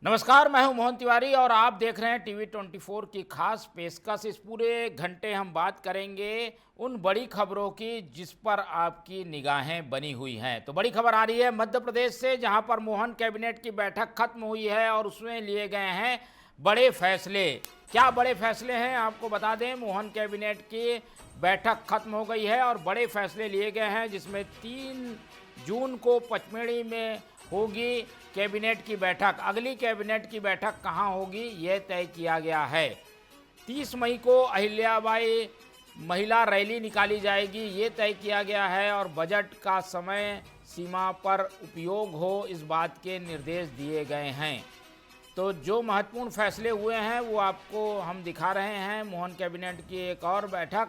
नमस्कार, मैं हूं मोहन तिवारी और आप देख रहे हैं टीवी 24 की खास पेशकश। इस पूरे घंटे हम बात करेंगे उन बड़ी खबरों की जिस पर आपकी निगाहें बनी हुई हैं। तो बड़ी खबर आ रही है मध्य प्रदेश से, जहां पर मोहन कैबिनेट की बैठक खत्म हुई है और उसमें लिए गए हैं बड़े फैसले। क्या बड़े फैसले हैं आपको बता दें। मोहन कैबिनेट की बैठक खत्म हो गई है और बड़े फैसले लिए गए हैं, जिसमें 3 जून को पचमढ़ी में होगी कैबिनेट की बैठक। अगली कैबिनेट की बैठक कहां होगी यह तय किया गया है। 30 मई को अहिल्याबाई महिला रैली निकाली जाएगी, ये तय किया गया है। और बजट का समय सीमा पर उपयोग हो, इस बात के निर्देश दिए गए हैं। तो जो महत्वपूर्ण फैसले हुए हैं वो आपको हम दिखा रहे हैं। मोहन कैबिनेट की एक और बैठक,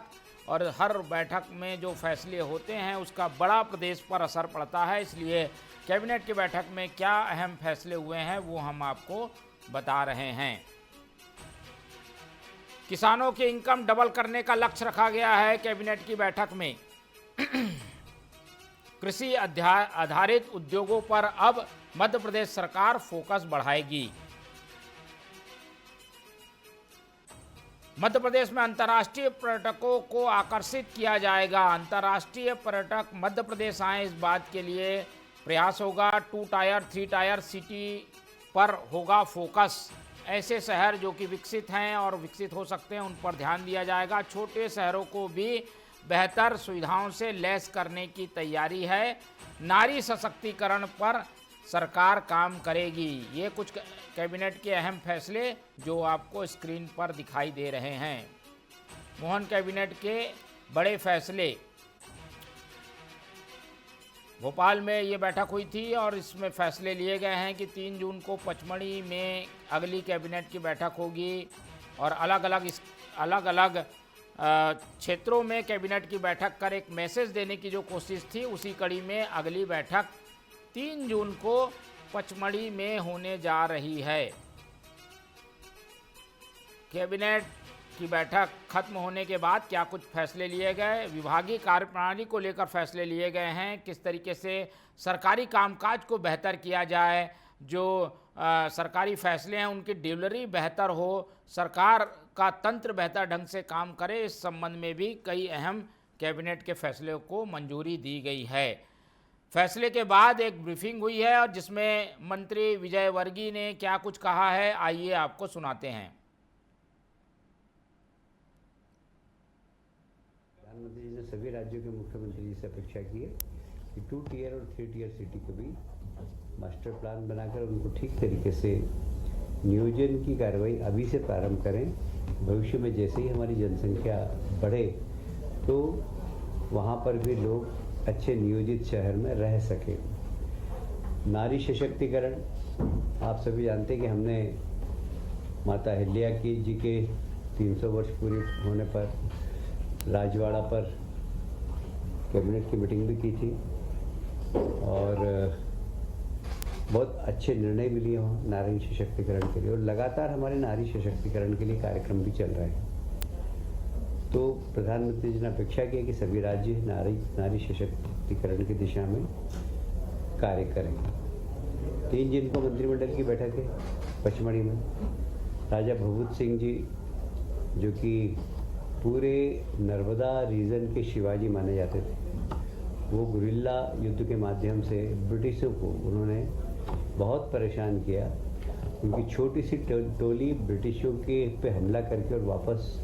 और हर बैठक में जो फैसले होते हैं उसका बड़ा प्रदेश पर असर पड़ता है, इसलिए कैबिनेट की बैठक में क्या अहम फैसले हुए हैं वो हम आपको बता रहे हैं। किसानों की इनकम डबल करने का लक्ष्य रखा गया है कैबिनेट की बैठक में। कृषि आधारित उद्योगों पर अब मध्य प्रदेश सरकार फोकस बढ़ाएगी। मध्य प्रदेश में अंतर्राष्ट्रीय पर्यटकों को आकर्षित किया जाएगा। अंतर्राष्ट्रीय पर्यटक मध्य प्रदेश आए, इस बात के लिए प्रयास होगा। 2 टायर 3 टायर सिटी पर होगा फोकस। ऐसे शहर जो कि विकसित हैं और विकसित हो सकते हैं, उन पर ध्यान दिया जाएगा। छोटे शहरों को भी बेहतर सुविधाओं से लैस करने की तैयारी है। नारी सशक्तिकरण पर सरकार काम करेगी। ये कुछ कैबिनेट के अहम फैसले जो आपको स्क्रीन पर दिखाई दे रहे हैं। मोहन कैबिनेट के बड़े फैसले। भोपाल में ये बैठक हुई थी और इसमें फैसले लिए गए हैं कि 3 जून को पचमढ़ी में अगली कैबिनेट की बैठक होगी। और अलग अलग क्षेत्रों में कैबिनेट की बैठक कर एक मैसेज देने की जो कोशिश थी, उसी कड़ी में अगली बैठक 3 जून को पचमढ़ी में होने जा रही है। कैबिनेट की बैठक खत्म होने के बाद क्या कुछ फैसले लिए गए। विभागीय कार्यप्रणाली को लेकर फैसले लिए गए हैं। किस तरीके से सरकारी कामकाज को बेहतर किया जाए, जो सरकारी फैसले हैं उनकी डिलीवरी बेहतर हो, सरकार का तंत्र बेहतर ढंग से काम करे, इस संबंध में भी कई अहम कैबिनेट के फैसले को मंजूरी दी गई है। फैसले के बाद एक ब्रीफिंग हुई है और जिसमें मंत्री विजय वर्गीय ने क्या कुछ कहा है, आइए आपको सुनाते हैं। प्रधानमंत्री जी ने सभी राज्यों के मुख्यमंत्री जी से अपेक्षा की है कि 2 टियर और 3 टियर सिटी के भी मास्टर प्लान बनाकर उनको ठीक तरीके से नियोजन की कार्रवाई अभी से प्रारंभ करें। भविष्य में जैसे ही हमारी जनसंख्या बढ़े तो वहाँ पर भी लोग अच्छे नियोजित शहर में रह सके। नारी सशक्तिकरण, आप सभी जानते हैं कि हमने माता अहिल्या जी के 300 वर्ष पूरे होने पर राजवाड़ा पर कैबिनेट की मीटिंग भी की थी और बहुत अच्छे निर्णय भी लिए वहाँ नारी सशक्तिकरण के लिए, और लगातार हमारे नारी सशक्तिकरण के लिए कार्यक्रम भी चल रहे हैं। तो प्रधानमंत्री जी ने अपेक्षा की है कि सभी राज्य नारी सशक्तिकरण की दिशा में कार्य करेंगे। 3 जून को मंत्रिमंडल की बैठक है पचमढ़ी में। राजा भभूत सिंह जी, जो कि पूरे नर्मदा रीजन के शिवाजी माने जाते थे, वो गुरिल्ला युद्ध के माध्यम से ब्रिटिशों को उन्होंने बहुत परेशान किया। उनकी छोटी सी टोली ब्रिटिशों के पे हमला करके और वापस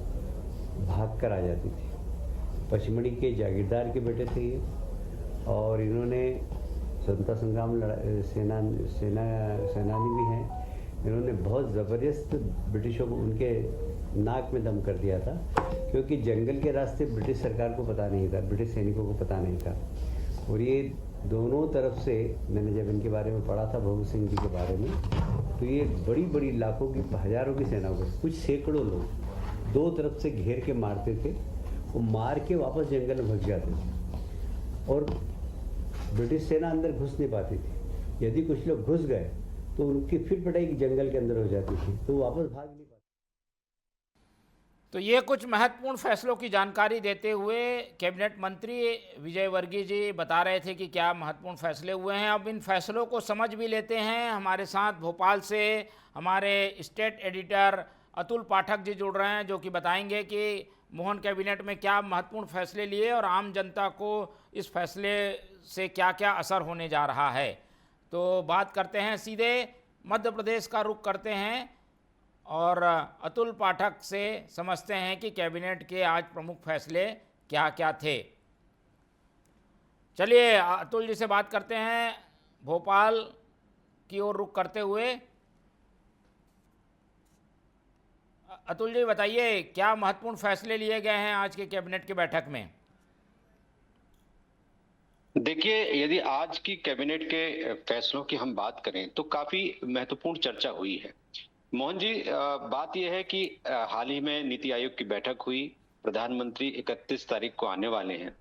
भाग कर आ जाती थी। पचमढ़ी के जागीरदार के बेटे थे ये, और इन्होंने स्वतंत्रता संग्राम सेनानी भी हैं। इन्होंने बहुत ज़बरदस्त ब्रिटिशों को उनके नाक में दम कर दिया था, क्योंकि जंगल के रास्ते ब्रिटिश सरकार को पता नहीं था, ब्रिटिश सैनिकों को पता नहीं था। और ये दोनों तरफ से, मैंने जब इनके बारे में पढ़ा था भगत सिंह जी के बारे में, तो ये बड़ी बड़ी लाखों की हजारों की सेना को, कुछ सैकड़ों लोग दो तरफ से घेर के मारते थे। वो मार के वापस जंगल में घुस जाते थे और ब्रिटिश सेना अंदर घुस नहीं पाती थी। यदि कुछ लोग घुस गए तो उनकी फिर पिटाई जंगल के अंदर हो जाती थी, तो वापस भाग नहीं पाते। तो ये कुछ महत्वपूर्ण फैसलों की जानकारी देते हुए कैबिनेट मंत्री विजय वर्गीय जी बता रहे थे कि क्या महत्वपूर्ण फैसले हुए हैं। अब इन फैसलों को समझ भी लेते हैं। हमारे साथ भोपाल से हमारे स्टेट एडिटर अतुल पाठक जी जुड़ रहे हैं, जो कि बताएंगे कि मोहन कैबिनेट में क्या महत्वपूर्ण फैसले लिए और आम जनता को इस फैसले से क्या क्या असर होने जा रहा है। तो बात करते हैं, सीधे मध्य प्रदेश का रुख करते हैं और अतुल पाठक से समझते हैं कि कैबिनेट के आज प्रमुख फैसले क्या क्या थे। चलिए अतुल जी से बात करते हैं, भोपाल की ओर रुख करते हुए। अतुल जी बताइए, क्या महत्वपूर्ण फैसले लिए गए हैं आज के कैबिनेट की बैठक में? देखिए, यदि आज की कैबिनेट के फैसलों की हम बात करें तो काफी महत्वपूर्ण चर्चा हुई है। मोहन जी, बात यह है कि हाल ही में नीति आयोग की बैठक हुई, प्रधानमंत्री 31 तारीख को आने वाले हैं।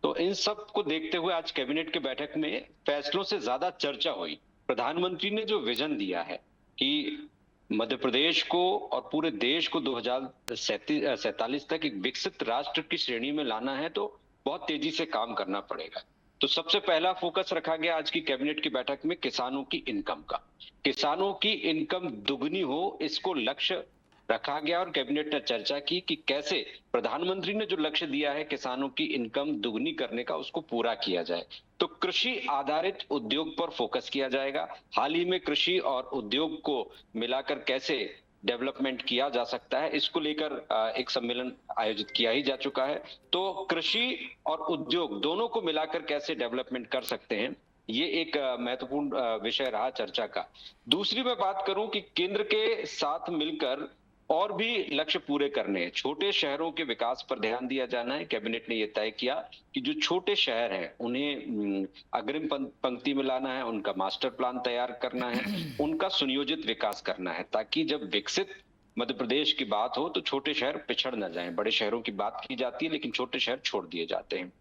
तो इन सब को देखते हुए आज कैबिनेट की बैठक में फैसलों से ज्यादा चर्चा हुई। प्रधानमंत्री ने जो विजन दिया है कि मध्य प्रदेश को और पूरे देश को 2047 तक एक विकसित राष्ट्र की श्रेणी में लाना है, तो बहुत तेजी से काम करना पड़ेगा। तो सबसे पहला फोकस रखा गया आज की कैबिनेट की बैठक में किसानों की इनकम का। किसानों की इनकम दुगनी हो, इसको लक्ष्य रखा गया और कैबिनेट ने चर्चा की कि कैसे प्रधानमंत्री ने जो लक्ष्य दिया है किसानों की इनकम दुगनी करने का, उसको पूरा किया जाए। तो कृषि आधारित उद्योग पर फोकस किया जाएगा। हाल ही में कृषि और उद्योग को मिलाकर कैसे डेवलपमेंट किया जा सकता है, इसको लेकर एक सम्मेलन आयोजित किया ही जा चुका है। तो कृषि और उद्योग दोनों को मिलाकर कैसे डेवलपमेंट कर सकते हैं, ये एक महत्वपूर्ण विषय रहा चर्चा का। दूसरी मैं बात करूं कि केंद्र के साथ मिलकर और भी लक्ष्य पूरे करने हैं। छोटे शहरों के विकास पर ध्यान दिया जाना है। कैबिनेट ने यह तय किया कि जो छोटे शहर हैं उन्हें अग्रिम पंक्ति में लाना है, उनका मास्टर प्लान तैयार करना है, उनका सुनियोजित विकास करना है, ताकि जब विकसित मध्य प्रदेश की बात हो तो छोटे शहर पिछड़ न जाएं। बड़े शहरों की बात की जाती है लेकिन छोटे शहर छोड़ दिए जाते हैं।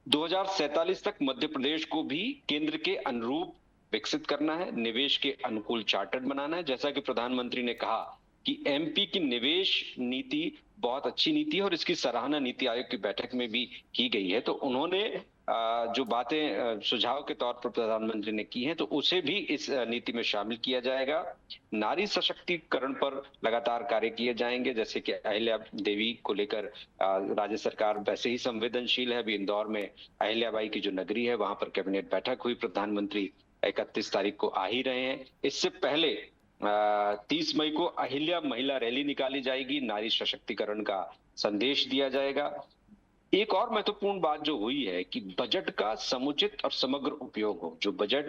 2047 तक मध्य प्रदेश को भी केंद्र के अनुरूप विकसित करना है, निवेश के अनुकूल चार्टर बनाना है। जैसा कि प्रधानमंत्री ने कहा कि एमपी की निवेश नीति बहुत अच्छी नीति है और इसकी सराहना नीति आयोग की बैठक में भी की गई है। तो उन्होंने जो बातें सुझाव के तौर पर प्रधानमंत्री ने की हैं, तो उसे भी इस नीति में शामिल किया जाएगा। नारी सशक्तिकरण पर लगातार कार्य किए जाएंगे, जैसे कि अहिल्या देवी को लेकर राज्य सरकार वैसे ही संवेदनशील है। अभी इंदौर में अहिल्याबाई की जो नगरी है, वहां पर कैबिनेट बैठक हुई। प्रधानमंत्री 31 तारीख को आ ही रहे हैं। इससे पहले 30 मई को अहिल्या महिला रैली निकाली जाएगी, नारी सशक्तिकरण का संदेश दिया जाएगा। एक और महत्वपूर्ण बात जो हुई है कि बजट का समुचित और समग्र उपयोग हो। जो बजट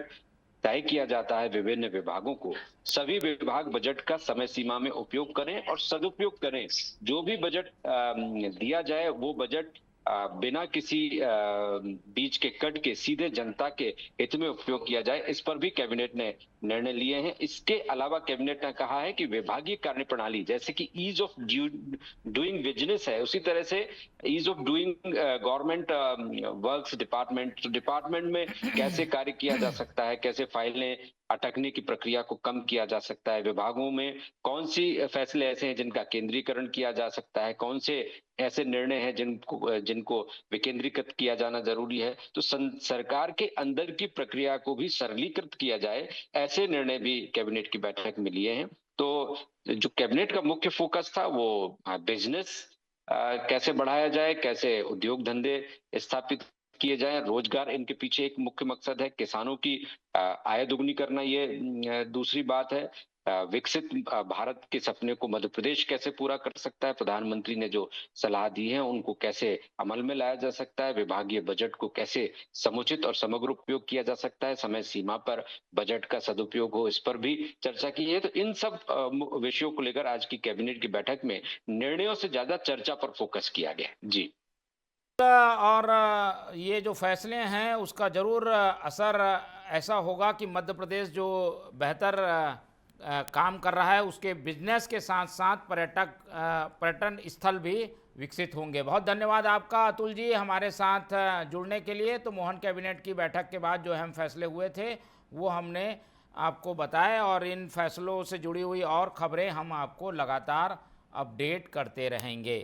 तय किया जाता है विभिन्न विभागों को, सभी विभाग बजट का समय सीमा में उपयोग करें और सदुपयोग करें। जो भी बजट दिया जाए वो बजट बिना किसी बीच के कट के सीधे जनता के हित में उपयोग किया जाए, इस पर भी कैबिनेट ने निर्णय लिए हैं। इसके अलावा कैबिनेट ने कहा है कि विभागीय कार्य प्रणाली, जैसे कि ईज ऑफ डूइंग बिजनेस है, उसी तरह से ease of doing government works department में कैसे कार्य किया जा सकता है, कैसे फाइलें अटकने की प्रक्रिया को कम किया जा सकता है, विभागों में कौन सी फैसले ऐसे हैं जिनका केंद्रीकरण किया जा सकता है, कौन से ऐसे निर्णय हैं जिनको विकेंद्रीकृत किया जाना जरूरी है। तो सरकार के अंदर की प्रक्रिया को भी सरलीकृत किया जाए, ऐसे निर्णय भी कैबिनेट की बैठक में लिए हैं। तो जो कैबिनेट का मुख्य फोकस था वो बिजनेस कैसे बढ़ाया जाए, कैसे उद्योग धंधे स्थापित किए जाएं, रोजगार इनके पीछे एक मुख्य मकसद है। किसानों की आय दुगनी करना ये दूसरी बात है। विकसित भारत के सपने को मध्य प्रदेश कैसे पूरा कर सकता है, प्रधानमंत्री ने जो सलाह दी है उनको कैसे अमल में लाया जा सकता है, विभागीय बजट को कैसे समुचित और समग्र उपयोग किया जा सकता है, समय सीमा पर बजट का सदुपयोग हो, इस पर भी चर्चा की है। तो इन सब विषयों को लेकर आज की कैबिनेट की बैठक में निर्णयों से ज्यादा चर्चा पर फोकस किया गया। जी। और ये जो फैसले हैं उसका ज़रूर असर ऐसा होगा कि मध्य प्रदेश जो बेहतर काम कर रहा है उसके बिजनेस के साथ साथ पर्यटन स्थल भी विकसित होंगे। बहुत धन्यवाद आपका अतुल जी हमारे साथ जुड़ने के लिए। तो मोहन कैबिनेट की बैठक के बाद जो अहम फैसले हुए थे वो हमने आपको बताए और इन फैसलों से जुड़ी हुई और खबरें हम आपको लगातार अपडेट करते रहेंगे।